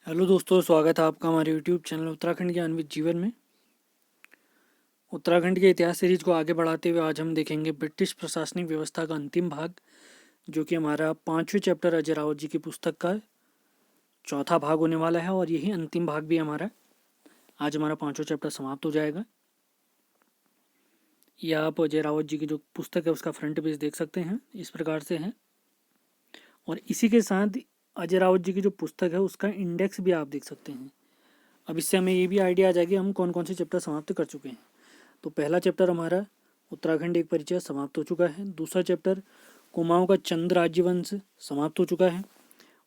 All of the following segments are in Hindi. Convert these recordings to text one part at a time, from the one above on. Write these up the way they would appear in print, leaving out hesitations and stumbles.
हेलो दोस्तों, स्वागत है आपका हमारे यूट्यूब चैनल उत्तराखंड के अन्वित जीवन में। उत्तराखंड के इतिहास सीरीज को आगे बढ़ाते हुए आज हम देखेंगे ब्रिटिश प्रशासनिक व्यवस्था का अंतिम भाग, जो कि हमारा 5वें चैप्टर अजय रावत जी की पुस्तक का चौथा भाग होने वाला है और यही अंतिम भाग भी हमारा। आज हमारा 5वां चैप्टर समाप्त हो जाएगा। यह आप अजय रावत जी की जो पुस्तक है उसका फ्रंट पेज देख सकते हैं, इस प्रकार से है। और इसी के साथ अजय रावत जी की जो पुस्तक है उसका इंडेक्स भी आप देख सकते हैं। अब इससे हमें ये भी आइडिया आ जाएगी हम कौन कौन से चैप्टर समाप्त कर चुके हैं। तो पहला चैप्टर हमारा उत्तराखंड एक परिचय समाप्त हो चुका है। दूसरा चैप्टर कुमाऊं का चंद राज्यवंश समाप्त हो चुका है।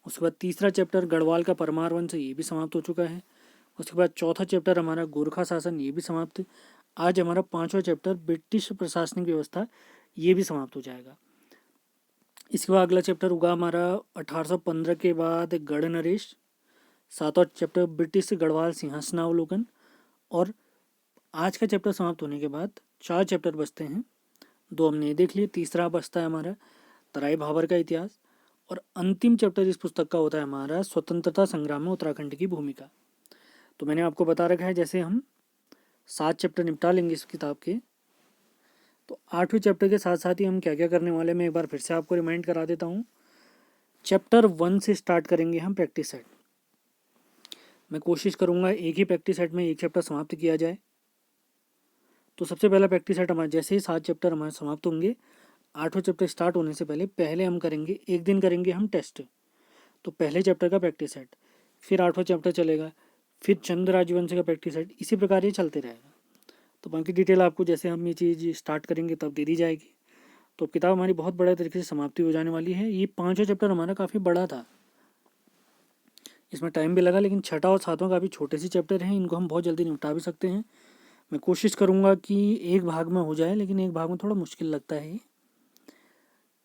उसके बाद तीसरा चैप्टर गढ़वाल का परमार वंश, ये भी समाप्त हो चुका है। उसके बाद चौथा चैप्टर हमारा गोरखा शासन, ये भी समाप्त। आज हमारा 5वां चैप्टर ब्रिटिश प्रशासनिक व्यवस्था, ये भी समाप्त हो जाएगा। इसके बाद अगला चैप्टर होगा हमारा 1815 के बाद गढ़ नरेश। 7वां चैप्टर ब्रिटिश गढ़वाल सिंहासनावलोकन। और आज का चैप्टर समाप्त होने के बाद 4 चैप्टर बचते हैं। 2 हमने देख लिए, तीसरा बचता है हमारा तराई भाबर का इतिहास। और अंतिम चैप्टर इस पुस्तक का होता है हमारा स्वतंत्रता संग्राम में उत्तराखंड की भूमिका। तो मैंने आपको बता रखा है जैसे हम 7 चैप्टर निपटा लेंगे इस किताब के, तो 8वें चैप्टर के साथ साथ ही हम क्या क्या करने वाले हैं मैं एक बार फिर से आपको रिमाइंड करा देता हूँ। चैप्टर 1 से स्टार्ट करेंगे हम प्रैक्टिस सेट। मैं कोशिश करूँगा एक ही प्रैक्टिस सेट में एक चैप्टर समाप्त किया जाए। तो सबसे पहला प्रैक्टिस सेट हमारा जैसे ही 7 चैप्टर हमारे समाप्त होंगे, 8वां चैप्टर स्टार्ट होने से पहले हम करेंगे एक दिन करेंगे हम टेस्ट। तो पहले चैप्टर का प्रैक्टिस सेट, फिर 8वां चैप्टर चलेगा, फिर चंद राजवंश का प्रैक्टिस सेट, इसी प्रकार ये चलते रहेगा। तो बाकी डिटेल आपको जैसे हम ये चीज़ स्टार्ट करेंगे तब दे दी जाएगी। तो किताब हमारी बहुत बड़े तरीके से समाप्ति हो जाने वाली है। ये 5वां चैप्टर हमारा काफ़ी बड़ा था, इसमें टाइम भी लगा, लेकिन 6वां और 7वां काफ़ी छोटे से चैप्टर हैं, इनको हम बहुत जल्दी निपटा भी सकते हैं। मैं कोशिश करूँगा कि एक भाग में हो जाए, लेकिन एक भाग में थोड़ा मुश्किल लगता है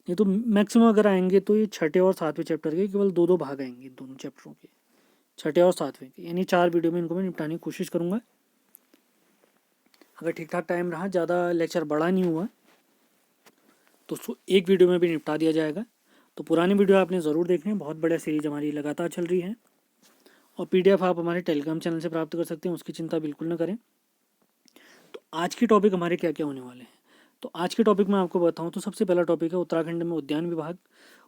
ये तो मैक्सिमम अगर आएंगे तो ये 6ठे और 7वें चैप्टर के केवल 2-2 भाग आएंगे दोनों चैप्टरों के, 6ठे और 7वें के, यानी 4 वीडियो में इनको मैं निपटाने की कोशिश करूँगा। अगर ठीक ठाक टाइम रहा, ज़्यादा लेक्चर बड़ा नहीं हुआ, तो एक वीडियो में भी निपटा दिया जाएगा। तो पुरानी वीडियो आपने ज़रूर देखनी है, बहुत बढ़िया सीरीज हमारी लगातार चल रही है। और PDF आप हमारे टेलीग्राम चैनल से प्राप्त कर सकते हैं, उसकी चिंता बिल्कुल न करें। तो आज की टॉपिक हमारे क्या क्या होने वाले हैं, तो आज के टॉपिक में आपको बताऊं तो सबसे पहला टॉपिक है उत्तराखंड में उद्यान विभाग,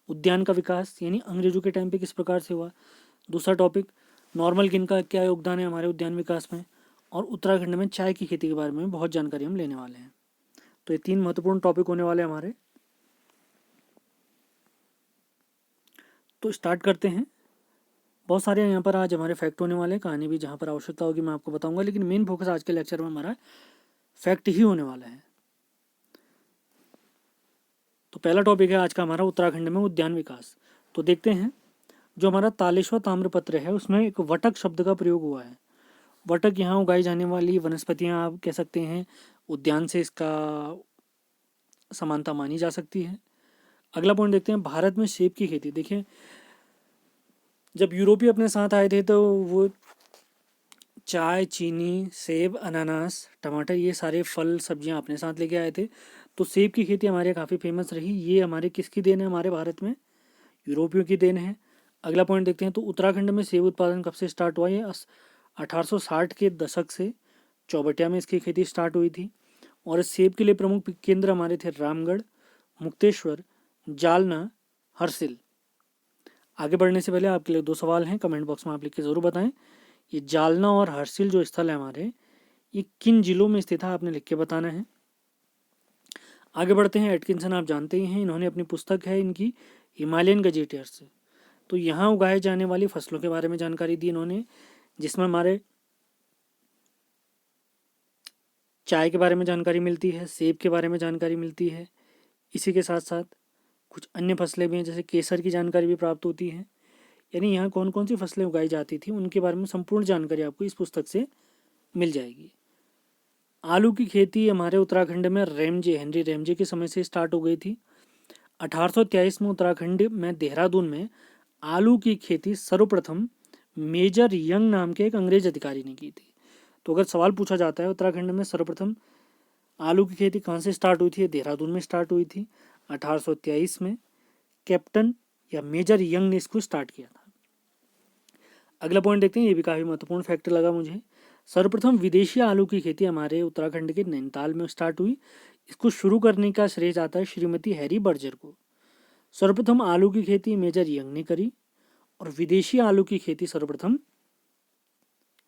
उद्यान का विकास यानी अंग्रेजों के टाइम पे किस प्रकार से हुआ। दूसरा टॉपिक नॉर्मल किन का क्या योगदान है हमारे उद्यान विकास में। और उत्तराखंड में चाय की खेती के बारे में बहुत जानकारी हम लेने वाले हैं। तो ये 3 महत्वपूर्ण टॉपिक होने वाले हमारे। तो स्टार्ट करते हैं। बहुत सारे यहाँ पर आज हमारे फैक्ट होने वाले हैं, कहानी भी जहाँ पर आवश्यकता होगी मैं आपको बताऊंगा, लेकिन मेन फोकस आज के लेक्चर में हमारा फैक्ट ही होने वाला है। तो पहला टॉपिक है आज का हमारा उत्तराखंड में उद्यान विकास। तो देखते हैं, जो हमारा तालेश्वर ताम्रपत्र है उसमें एक वटक शब्द का प्रयोग हुआ है। वटक यहाँ उगाई जाने वाली वनस्पतियाँ आप कह सकते हैं, उद्यान से इसका समानता मानी जा सकती है। अगला पॉइंट देखते हैं, भारत में सेब की खेती। देखिए, जब यूरोपीय अपने साथ आए थे तो वो चाय, चीनी, सेब, अनानास, टमाटर, ये सारे फल सब्जियां अपने साथ लेके आए थे। तो सेब की खेती हमारे यहाँ काफ़ी फेमस रही। ये हमारे किसकी देन है, हमारे भारत में यूरोपियों की देन है। अगला पॉइंट देखते हैं, तो उत्तराखंड में सेब उत्पादन कब से स्टार्ट हुआ। ये 1860 के दशक से चौबटिया में इसकी खेती स्टार्ट हुई थी। और इस सेब के लिए प्रमुख केंद्र हमारे थे रामगढ़, मुक्तेश्वर, जालना, हरसिल। आगे बढ़ने से पहले आपके लिए 2 सवाल हैं, कमेंट बॉक्स में आप लिख के ज़रूर बताएं। ये जालना और हरसिल जो स्थल है हमारे, ये किन जिलों में स्थित है, आपने लिख के बताना है। आगे बढ़ते हैं, एटकिंसन आप जानते ही हैं, इन्होंने अपनी पुस्तक है इनकी हिमालयन गजेटियर्स, तो यहाँ उगाए जाने वाली फसलों के बारे में जानकारी दी इन्होंने, जिसमें हमारे चाय के बारे में जानकारी मिलती है, सेब के बारे में जानकारी मिलती है। इसी के साथ साथ कुछ अन्य फसलें भी हैं, जैसे केसर की जानकारी भी प्राप्त होती है। यानी यहाँ कौन कौन सी फसलें उगाई जाती थी उनके बारे में संपूर्ण जानकारी आपको इस पुस्तक से मिल जाएगी। आलू की खेती हमारे उत्तराखंड में हेनरी रेमजे के समय से स्टार्ट हो गई थी। 1823 में उत्तराखंड में देहरादून में आलू की खेती सर्वप्रथम मेजर यंग नाम के एक अंग्रेज अधिकारी ने की थी। तो अगर सवाल पूछा जाता है उत्तराखंड में सर्वप्रथम आलू की खेती कहाँ से स्टार्ट हुई थी, देहरादून में स्टार्ट हुई थी 1823 में। कैप्टन या मेजर यंग ने इसको स्टार्ट किया था। अगला पॉइंट देखते हैं, ये भी काफ़ी महत्वपूर्ण फैक्टर लगा मुझे। सर्वप्रथम विदेशी आलू की खेती हमारे उत्तराखंड के नैनीताल में स्टार्ट हुई। इसको शुरू करने का श्रेय जाता है श्रीमती हैरी बर्जर को। सर्वप्रथम आलू की खेती मेजर यंग ने करी और विदेशी आलू की खेती सर्वप्रथम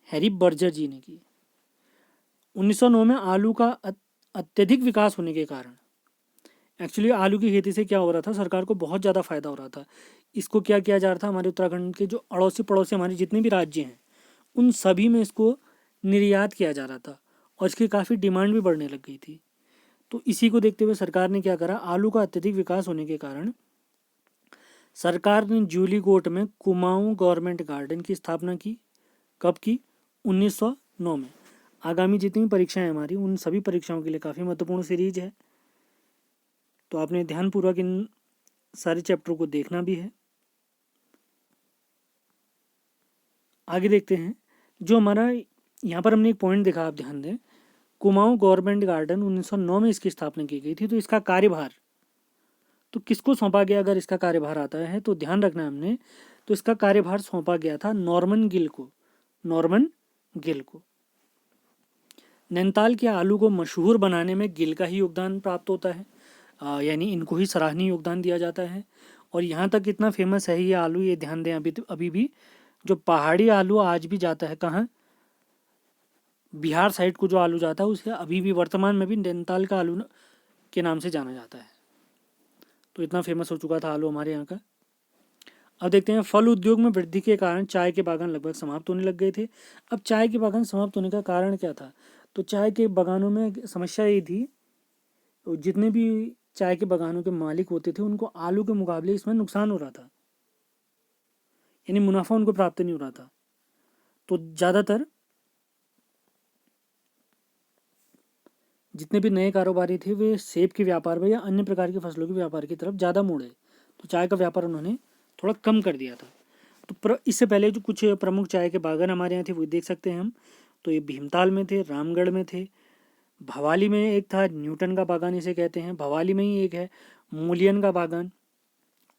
हैरी बर्जर जी ने की। 1909 में आलू का अत्यधिक विकास होने के कारण, एक्चुअली आलू की खेती से क्या हो रहा था, सरकार को बहुत ज़्यादा फायदा हो रहा था। इसको क्या किया जा रहा था, हमारे उत्तराखंड के जो अड़ोसी पड़ोसी हमारे जितने भी राज्य हैं उन सभी में इसको निर्यात किया जा रहा था और इसकी काफ़ी डिमांड भी बढ़ने लग गई थी। तो इसी को देखते हुए सरकार ने क्या करा, आलू का अत्यधिक विकास होने के कारण सरकार ने जूलीकोट में कुमाऊं गवर्नमेंट गार्डन की स्थापना की। कब की? 1909 में। आगामी जितनी भी परीक्षाएं हमारी, उन सभी परीक्षाओं के लिए काफ़ी महत्वपूर्ण सीरीज है, तो आपने ध्यानपूर्वक इन सारे चैप्टर को देखना भी है। आगे देखते हैं, जो हमारा यहाँ पर हमने एक पॉइंट देखा, आप ध्यान दें, कुमाऊं गवर्नमेंट गार्डन 1909 में इसकी स्थापना की गई थी। तो इसका कार्यभार तो किसको सौंपा गया? अगर इसका कार्यभार आता है तो ध्यान रखना है हमने, तो इसका कार्यभार सौंपा गया था नॉर्मन गिल को। नॉर्मन गिल को। नैनीताल के आलू को मशहूर बनाने में गिल का ही योगदान प्राप्त होता है, यानी इनको ही सराहनीय योगदान दिया जाता है। और यहाँ तक इतना फेमस है ये आलू, ये ध्यान दें, अभी भी जो पहाड़ी आलू आज भी जाता है कहाँ, बिहार साइड को जो आलू जाता है उसे अभी भी वर्तमान में भी नैनीताल का आलू के नाम से जाना जाता है। तो इतना फेमस हो चुका था आलू हमारे यहाँ का। अब देखते हैं, फल उद्योग में वृद्धि के कारण चाय के बागान लगभग समाप्त होने लग गए थे। अब चाय के बागान समाप्त होने का कारण क्या था? तो चाय के बागानों में समस्या ये थी, जितने भी चाय के बागानों के मालिक होते थे उनको आलू के मुकाबले इसमें नुकसान हो रहा था, यानी मुनाफा उनको प्राप्त नहीं हो रहा था। तो ज़्यादातर जितने भी नए कारोबारी थे वे सेब के व्यापार में या अन्य प्रकार की फसलों के व्यापार की तरफ ज़्यादा मुड़े, तो चाय का व्यापार उन्होंने थोड़ा कम कर दिया था। तो इससे पहले जो कुछ प्रमुख चाय के बागान हमारे यहाँ थे वो देख सकते हैं हम। तो ये भीमताल में थे, रामगढ़ में थे, भवाली में एक था न्यूटन का बागान इसे कहते हैं, भवाली में ही एक है मूलियन का बागान,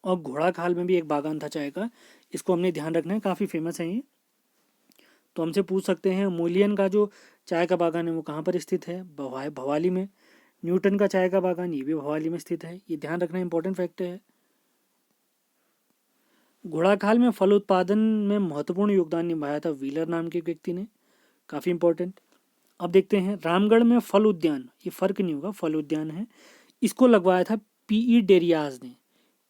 और घोड़ाखाल में भी एक बागान था चाय का। इसको हमने ध्यान रखना है, काफ़ी फेमस है ये। तो हमसे पूछ सकते हैं मूलियन का जो चाय का बागान है वो कहाँ पर स्थित है? भवाली में। न्यूटन का चाय का बागान ये भी भवाली में स्थित है, ये ध्यान रखना इंपॉर्टेंट फैक्ट है। घोड़ाखाल में फल उत्पादन में महत्वपूर्ण योगदान निभाया था व्हीलर नाम के एक व्यक्ति ने, काफ़ी इंपॉर्टेंट। अब देखते हैं, रामगढ़ में फल उद्यान, ये फर्क नहीं होगा, फल उद्यान है, इसको लगवाया था पीई डेरियाज ने।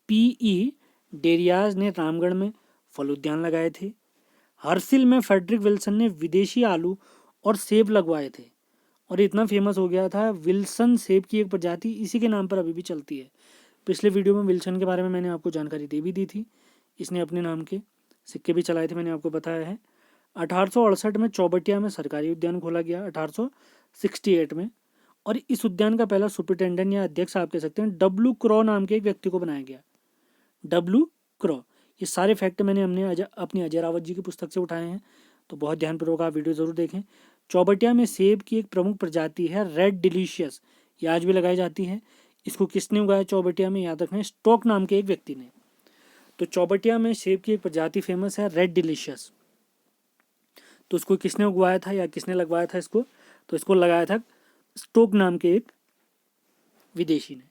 पीई डेरियाज ने रामगढ़ में फल उद्यान लगाए थे। हर्सिल में फेडरिक विल्सन ने विदेशी आलू और सेब लगवाए थे, और इतना फेमस हो गया था विल्सन सेब की एक प्रजाति इसी के नाम पर अभी भी चलती है। पिछले वीडियो में विल्सन के बारे में मैंने आपको जानकारी दे भी दी थी, इसने अपने नाम के सिक्के भी चलाए थे, मैंने आपको बताया है। 1868 में चौबटिया में सरकारी उद्यान खोला गया, 1868 में, और इस उद्यान का पहला सुपरिटेंडेंट या अध्यक्ष आप कह सकते हैं डब्ल्यू क्रॉ नाम के एक व्यक्ति को बनाया गया। डब्ल्यू क्रॉ। ये सारे फैक्ट हमने अपनी अजय रावत जी की पुस्तक से उठाए हैं, तो बहुत ध्यानपूर्वक आप वीडियो ज़रूर देखें। चौबटिया में सेब की एक प्रमुख प्रजाति है रेड डिलीशियस, ये आज भी लगाई जाती है। इसको किसने उगाया चौबटिया में? याद रखना, स्टॉक नाम के एक व्यक्ति ने। तो चौबटिया में सेब की एक प्रजाति फेमस है रेड डिलीशियस, तो उसको किसने उगवाया था या किसने लगवाया था इसको? तो इसको लगाया था स्टोक नाम के एक विदेशी ने।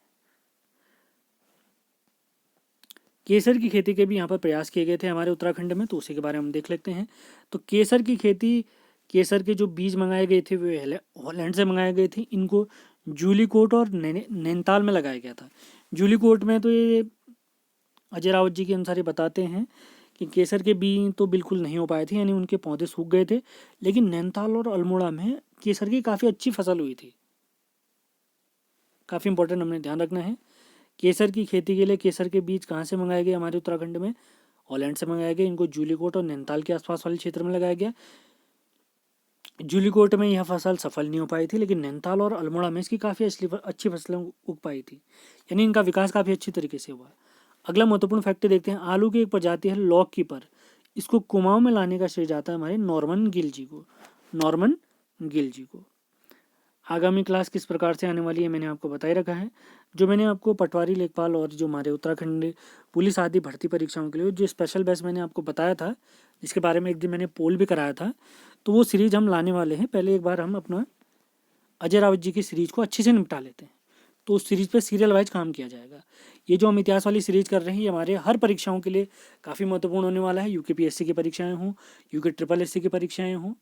केसर की खेती के भी यहाँ पर प्रयास किए गए थे हमारे उत्तराखंड में, तो उसी के बारे में हम देख लेते हैं। तो केसर की खेती, केसर के जो बीज मंगाए गए थे वे हॉलैंड से मंगाए गए थे। इनको जूलीकोट और नैनीताल में लगाया गया था। जूलीकोट में तो ये अजय रावत जी के अनुसार ये बताते हैं कि केसर के बीज तो बिल्कुल नहीं हो पाए थे, यानी उनके पौधे सूख गए थे, लेकिन नैनीताल और अल्मोड़ा में केसर की काफ़ी अच्छी फसल हुई थी। काफ़ी इंपॉर्टेंट हमने ध्यान रखना है। केसर की खेती के लिए केसर के बीज कहाँ से मंगाए गए? हमारे उत्तराखंड में हॉलैंड से मंगाए गए। इनको जूलीकोट और नैनीताल के आसपास वाले क्षेत्र में लगाया गया। जूलीकोट में यह फसल सफल नहीं हो पाई थी, लेकिन नैनीताल और अल्मोड़ा में इसकी काफ़ी अच्छी फसलें उग पाई थी, यानी इनका विकास काफ़ी अच्छी तरीके से हुआ। अगला महत्वपूर्ण फैक्ट देखते हैं, आलू की एक प्रजाति है लॉक कीपर। इसको कुमाऊं में लाने का श्रेय जाता है हमारे नॉर्मन गिल जी को। नॉर्मन गिल जी को। आगामी क्लास किस प्रकार से आने वाली है मैंने आपको बता ही रखा है। जो मैंने आपको पटवारी, लेखपाल और जो हमारे उत्तराखंड पुलिस आदि भर्ती परीक्षाओं के लिए जो स्पेशल बैच मैंने आपको बताया था, जिसके बारे में एक दिन मैंने पोल भी कराया था, तो वो सीरीज हम लाने वाले हैं। पहले एक बार हम अपना अजय रावत जी की सीरीज को अच्छे से निपटा लेते हैं, तो उस सीरीज पे सीरियल वाइज काम किया जाएगा। ये जो हम इतिहास वाली सीरीज कर रहे हैं, ये हमारे हर परीक्षाओं के लिए काफ़ी महत्वपूर्ण होने वाला है। यूके की परीक्षाएं हों, यूके ट्रिपल एस की परीक्षाएं हों,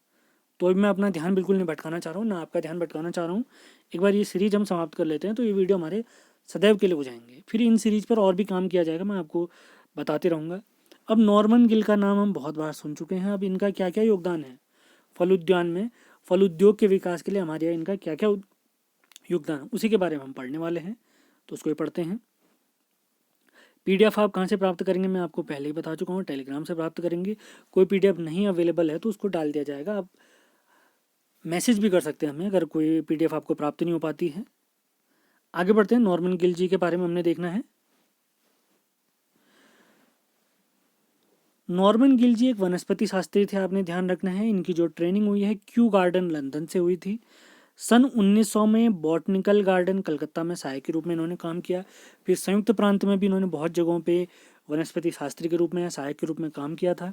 तो अभी मैं अपना ध्यान बिल्कुल नहीं भटकाना चाह रहा हूँ, ना आपका ध्यान भटकाना चाह रहा हूँ। एक बार ये सीरीज हम समाप्त कर लेते हैं तो ये वीडियो हमारे सदैव के लिए हो जाएंगे। फिर इन सीरीज पर और भी काम किया जाएगा, मैं आपको बताते रहूँगा। अब नॉर्मन गिल का नाम हम बहुत बार सुन चुके हैं। अब इनका क्या क्या योगदान है फल उद्यान में, फल उद्योग के विकास के लिए हमारे यहाँ इनका क्या क्या योगदान है, उसी के बारे में हम पढ़ने वाले हैं। तो उसको ही पढ़ते हैं। पीडीएफ आप कहाँ से प्राप्त करेंगे मैं आपको पहले ही बता चुका हूँ, टेलीग्राम से प्राप्त करेंगे। कोई पीडीएफ नहीं अवेलेबल है तो उसको डाल दिया जाएगा। आप मैसेज भी कर सकते हैं हमें अगर कोई पीडीएफ आपको प्राप्त नहीं हो पाती है। आगे बढ़ते हैं। नॉर्मन गिल जी के बारे में हमने देखना है। नॉर्मन गिल जी एक वनस्पति शास्त्री थे, आपने ध्यान रखना है। इनकी जो ट्रेनिंग हुई है क्यू गार्डन लंदन से हुई थी। सन 1900 में बॉटनिकल गार्डन कलकत्ता में सहायक के रूप में इन्होंने काम किया। फिर संयुक्त प्रांत में भी इन्होंने बहुत जगहों पे वनस्पति शास्त्री के रूप में या सहायक के रूप में काम किया था।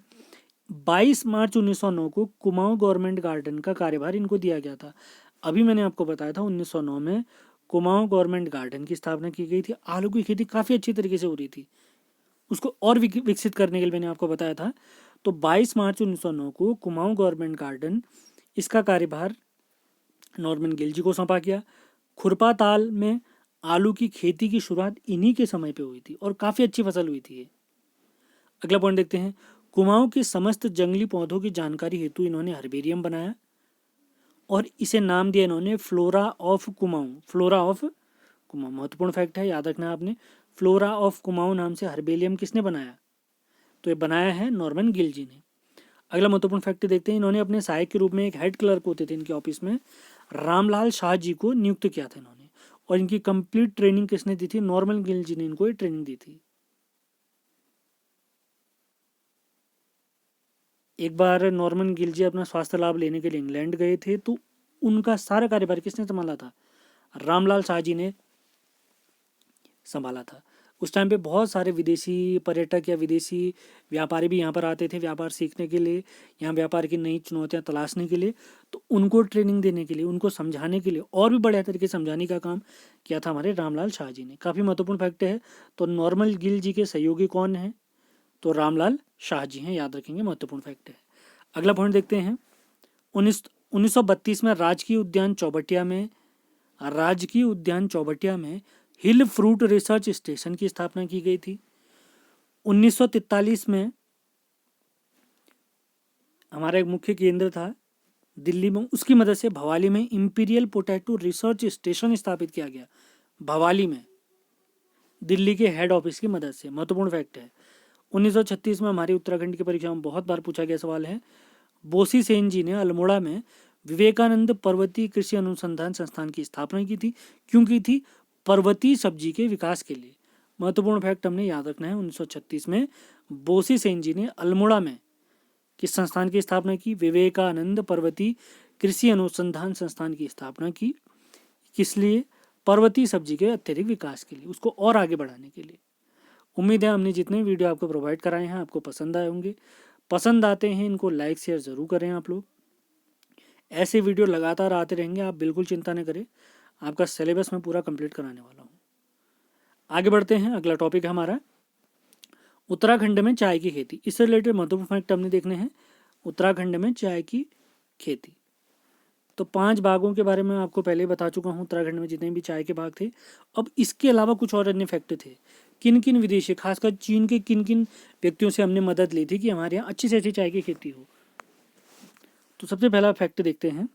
22 मार्च 1909 को कुमाऊं गवर्नमेंट गार्डन का कार्यभार इनको दिया गया था। अभी मैंने आपको बताया था 1909 में कुमाऊं गवर्नमेंट गार्डन की स्थापना की गई थी। आलू की खेती काफ़ी अच्छी तरीके से हो रही थी, उसको और विकसित करने के लिए मैंने आपको बताया था। तो 22 मार्च 1909 को कुमाऊं गवर्नमेंट गार्डन, इसका कार्यभार नॉर्मन गिल जी को सौंपा गया। खुरपा ताल में आलू की खेती की शुरुआत इन्हीं के समय पे हुई थी और काफ़ी अच्छी फसल हुई थी। अगला पॉइंट देखते हैं। कुमाऊं के समस्त जंगली पौधों की जानकारी हेतु इन्होंने हर्बेरियम बनाया और इसे नाम दिया इन्होंने flora of Kumaon. Flora of Kumaon महत्वपूर्ण फैक्ट है, याद रखना आपने। फ्लोरा ऑफ कुमाऊं नाम से हर्बेरियम किसने बनाया? तो ये बनाया है नॉर्मन गिल जी ने। अगला महत्वपूर्ण फैक्ट देखते हैं। इन्होंने अपने सहायक के रूप में एक हेड क्लर्क होते थे इनके ऑफिस में, रामलाल शाह जी को नियुक्त किया था इन्होंने। और इनकी कंप्लीट ट्रेनिंग किसने दी थी? नॉर्मन गिल जी ने इनको ये ट्रेनिंग दी थी। एक बार नॉर्मन गिल जी अपना स्वास्थ्य लाभ लेने के लिए इंग्लैंड गए थे, तो उनका सारा कार्यभार किसने संभाला था? रामलाल शाह जी ने संभाला था। उस टाइम पे बहुत सारे विदेशी पर्यटक या विदेशी व्यापारी भी यहाँ पर आते थे व्यापार सीखने के लिए, यहाँ व्यापार की नई चुनौतियाँ तलाशने के लिए। तो उनको ट्रेनिंग देने के लिए, उनको समझाने के लिए और भी बढ़िया तरीके से समझाने का काम किया था हमारे रामलाल शाह जी ने। काफ़ी महत्वपूर्ण फैक्ट है। तो नॉर्मन गिल जी के सहयोगी कौन हैं? तो रामलाल शाह जी हैं, याद रखेंगे, महत्वपूर्ण फैक्ट है। अगला पॉइंट देखते हैं। 1932 में राजकीय उद्यान चौबटिया में हिल फ्रूट रिसर्च स्टेशन की स्थापना की गई थी। 1943 में हमारा एक मुख्य केंद्र था दिल्ली में, उसकी मदद से भवाली में इंपीरियल पोटैटो रिसर्च स्टेशन स्थापित किया गया। भवाली में दिल्ली के हेड ऑफिस की मदद से, महत्वपूर्ण फैक्ट है। 1936 में हमारी उत्तराखंड की परीक्षा में बहुत बार पूछा गया सवाल है। बोसी सेन जी ने अल्मोड़ा में विवेकानंद पर्वतीय कृषि अनुसंधान संस्थान की स्थापना की थी। क्यों की थी? पर्वतीय सब्जी के विकास के लिए। महत्वपूर्ण फैक्ट हमने याद रखना है। 1936 में बोसी सेन जी ने अल्मोड़ा में किस संस्थान की स्थापना की? विवेकानंद पर्वतीय कृषि अनुसंधान संस्थान की स्थापना की। किस लिए? पर्वतीय सब्जी के अत्यधिक विकास के लिए, उसको और आगे बढ़ाने के लिए। उम्मीद है हमने जितने वीडियो आपको प्रोवाइड कराए हैं आपको पसंद आए होंगे। पसंद आते हैं इनको लाइक शेयर ज़रूर करें आप लोग। ऐसे वीडियो लगातार आते रहेंगे, आप बिल्कुल चिंता न करें, आपका सिलेबस मैं पूरा कंप्लीट कराने वाला हूँ। आगे बढ़ते हैं। अगला टॉपिक है हमारा उत्तराखंड में चाय की खेती। इससे रिलेटेड महत्वपूर्ण फैक्ट हमने देखने हैं। उत्तराखंड में चाय की खेती, तो 5 बागों के बारे में आपको पहले ही बता चुका हूँ, उत्तराखंड में जितने भी चाय के बाग थे। अब इसके अलावा कुछ और अन्य फैक्ट थे। किन किन विदेशी, खासकर चीन के किन किन व्यक्तियों से हमने मदद ली थी कि हमारे यहाँ अच्छी से अच्छी चाय की खेती हो। तो सबसे पहला फैक्ट देखते हैं।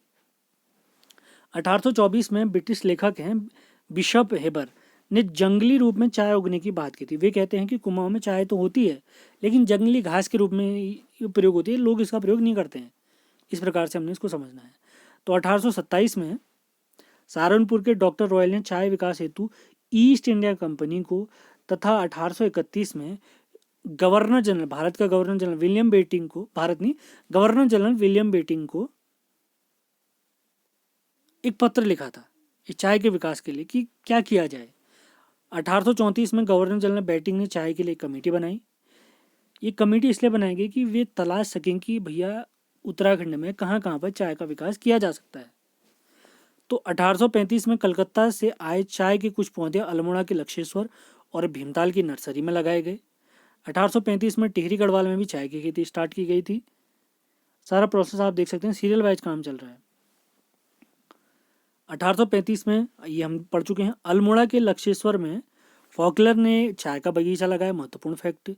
1824 में ब्रिटिश लेखक हैं बिशप हेबर ने जंगली रूप में चाय उगने की बात की थी। वे कहते हैं कि कुमाऊं में चाय तो होती है लेकिन जंगली घास के रूप में प्रयोग होती है, लोग इसका प्रयोग नहीं करते हैं। इस प्रकार से हमने इसको समझना है। तो 1827 में सहारनपुर के डॉक्टर रॉयल ने चाय विकास हेतु ईस्ट इंडिया कंपनी को, तथा 1831 में गवर्नर जनरल, भारत का गवर्नर जनरल विलियम बेटिंग को, भारत नहीं, गवर्नर जनरल विलियम बेटिंग को एक पत्र लिखा था इस चाय के विकास के लिए कि क्या किया जाए। 1834 में गवर्नर जनरल बैटिंग ने चाय के लिए एक कमेटी बनाई। ये कमेटी इसलिए बनाई गई कि वे तलाश सकें कि भैया उत्तराखंड में कहाँ कहाँ पर चाय का विकास किया जा सकता है। तो 1835 में कलकत्ता से आए चाय के कुछ पौधे अल्मोड़ा के लक्षेश्वर और भीमताल की नर्सरी में लगाए गए। 1835 में टिहरी गढ़वाल में भी चाय की खेती स्टार्ट की गई थी। सारा प्रोसेस आप देख सकते हैं, सीरियल वाइज काम चल रहा है। 1835 में ये हम पढ़ चुके हैं। अल्मोड़ा के लक्षेश्वर में फॉकलर ने चाय का बगीचा लगाया, महत्वपूर्ण फैक्ट।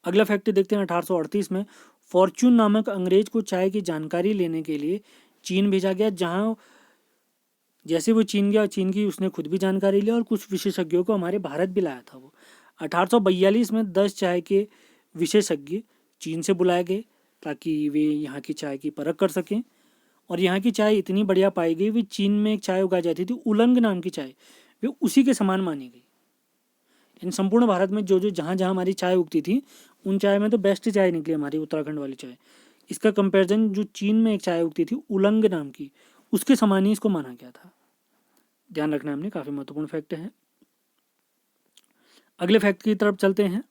अगला फैक्ट देखते हैं। 1838 में फॉर्च्यून नामक अंग्रेज को चाय की जानकारी लेने के लिए चीन भेजा गया, जहां जैसे वो चीन गया, चीन की उसने खुद भी जानकारी ली और कुछ विशेषज्ञों को हमारे भारत भी लाया था वो। 1842 में 10 चाय के विशेषज्ञ चीन से बुलाए गए ताकि वे यहाँ की चाय की परख कर सकें। और यहाँ की चाय इतनी बढ़िया पाई गई, वे चीन में एक चाय उगाई जाती थी उलंग नाम की चाय, वे उसी के समान मानी गई। इन संपूर्ण भारत में जो जो जहाँ जहाँ हमारी चाय उगती थी उन चाय में तो बेस्ट चाय निकली हमारी उत्तराखंड वाली चाय। इसका कंपैरिजन जो चीन में एक चाय उगती थी उलंग नाम की, उसके समान ही इसको माना गया था। ध्यान रखना हमने, काफ़ी महत्वपूर्ण फैक्ट है। अगले फैक्ट की तरफ चलते हैं।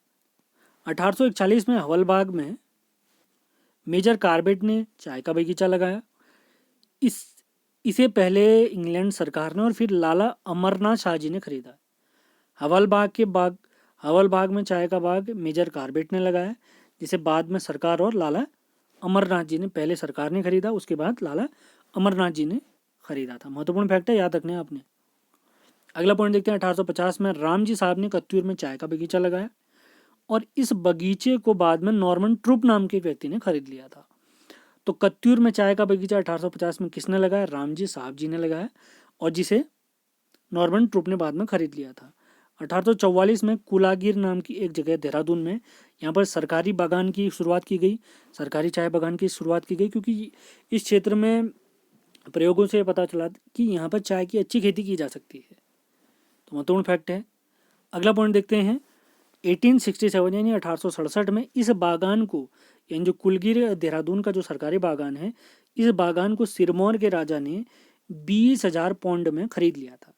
1841 में हवलबाग में मेजर कार्बेट ने चाय का बगीचा लगाया। इसे पहले इंग्लैंड सरकार ने और फिर लाला अमरनाथ शाह जी ने खरीदा। हवलबाग में चाय का बाग मेजर कार्बेट ने लगाया, जिसे बाद में सरकार और लाला अमरनाथ जी ने, पहले सरकार ने खरीदा, उसके बाद लाला अमरनाथ जी ने खरीदा था। महत्वपूर्ण फैक्ट है, याद रखना है आपने। अगला पॉइंट देखते हैं। 1850 में रामजी साहब ने कत्यूर में चाय का बगीचा लगाया और इस बगीचे को बाद में नॉर्मन ट्रूप नाम के व्यक्ति ने खरीद लिया था। तो कत्यूर में चाय का बगीचा 1850 में किसने लगाया? रामजी साहब जी ने लगाया, और जिसे नॉर्मन ट्रूप ने बाद में खरीद लिया था। 1844 में कुलागिर नाम की एक जगह देहरादून में, यहाँ पर सरकारी बागान की शुरुआत की गई, सरकारी चाय बागान की शुरुआत की गई, क्योंकि इस क्षेत्र में प्रयोगों से पता चला कि यहाँ पर चाय की अच्छी खेती की जा सकती है। तो महत्वपूर्ण फैक्ट है। अगला पॉइंट देखते हैं। 1867 यानी 1867 में इस बागान को, यानी जो कुलगिर देहरादून का जो सरकारी बागान है, इस बागान को सिरमौर के राजा ने 20,000 पाउंड में खरीद लिया था।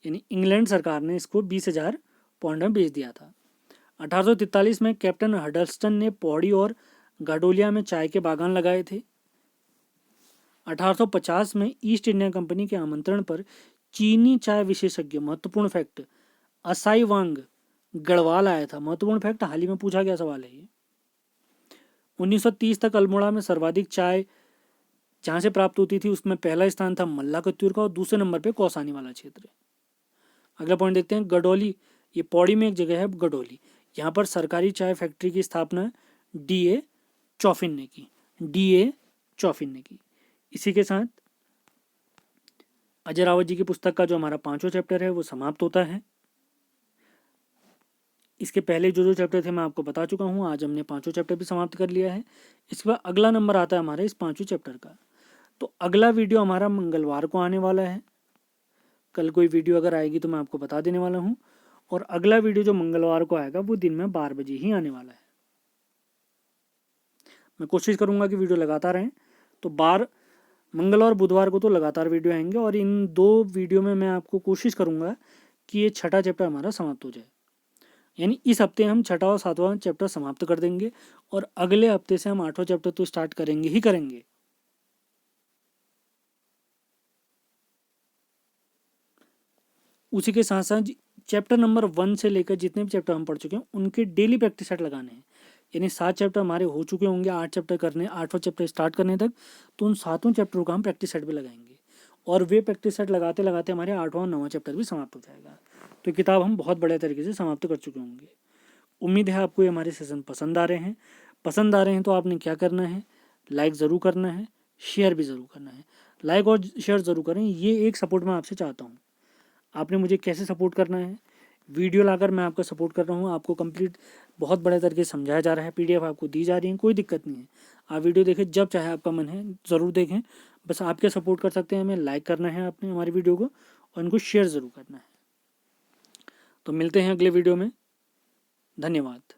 यानी इंग्लैंड सरकार ने इसको 20,000 पाउंड में बेच दिया था। 1843 में कैप्टन हडल्स्टन ने पौड़ी और गाडोलिया में चाय के बागान लगाए थे। 1850 में ईस्ट इंडिया कंपनी के आमंत्रण पर चीनी चाय विशेषज्ञ, महत्वपूर्ण फैक्ट, असाई वांग गढ़वाल आया था। महत्वपूर्ण फैक्ट, हाल ही में पूछा गया सवाल है ये। 1930 तक अल्मोड़ा में सर्वाधिक चाय जहां से प्राप्त होती थी उसमें पहला स्थान था मल्ला कत्यूर का और दूसरे नंबर पे कौसानी वाला क्षेत्र। अगला पॉइंट देखते हैं। गडोली, ये पौड़ी में एक जगह है गडोली, यहाँ पर सरकारी चाय फैक्ट्री की स्थापना डी.ए. चौफिन ने की। इसी के साथ अजय रावत जी की पुस्तक का जो हमारा 5वां चैप्टर है वो समाप्त होता है। इसके पहले जो चैप्टर थे मैं आपको बता चुका हूँ। आज हमने 5वां चैप्टर भी समाप्त कर लिया है। इसके बाद अगला नंबर आता है हमारे इस 5वें चैप्टर का। तो अगला वीडियो हमारा मंगलवार को आने वाला है। कल कोई वीडियो अगर आएगी तो मैं आपको बता देने वाला हूँ। और अगला वीडियो जो मंगलवार को आएगा वो दिन में 12 बजे ही आने वाला है। मैं कोशिश करूँगा कि वीडियो लगातार रहें। तो मंगल और बुधवार को तो लगातार वीडियो आएंगे, और इन 2 वीडियो में मैं आपको कोशिश करूँगा कि ये 6वां चैप्टर हमारा समाप्त हो जाए। यानी इस हफ्ते हम 6वां और 7वां चैप्टर समाप्त कर देंगे, और अगले हफ्ते से हम 8वां चैप्टर तो स्टार्ट करेंगे ही करेंगे। उसी के साथ साथ चैप्टर नंबर 1 से लेकर जितने भी चैप्टर हम पढ़ चुके हैं उनके डेली प्रैक्टिस सेट लगाने हैं। यानी 7 चैप्टर हमारे हो चुके होंगे, 8 चैप्टर करने, 8वां चैप्टर स्टार्ट करने तक, तो उन 7 चैप्टरों का हम प्रैक्टिस सेट भी लगाएंगे, और वे प्रैक्टिस सेट लगाते लगाते हमारे 8वां और 9वां चैप्टर भी समाप्त हो जाएगा। तो किताब हम बहुत बढ़िया तरीके से समाप्त कर चुके होंगे। उम्मीद है आपको ये हमारे सेशन पसंद आ रहे हैं। तो आपने क्या करना है, लाइक ज़रूर करना है, शेयर भी ज़रूर करना है। लाइक और शेयर ज़रूर करें, ये एक सपोर्ट मैं आपसे चाहता हूँ। आपने मुझे कैसे सपोर्ट करना है, वीडियो लाकर मैं आपका सपोर्ट कर रहा हूँ, आपको कंप्लीट बहुत बड़े तरीके से समझाया जा रहा है, PDF आपको दी जा रही है, कोई दिक्कत नहीं है। आप वीडियो देखें जब चाहे आपका मन है, ज़रूर देखें। बस आप क्या सपोर्ट कर सकते हैं, हमें लाइक करना है आपने हमारी वीडियो को, और इनको शेयर ज़रूर करना है। तो मिलते हैं अगले वीडियो में। धन्यवाद।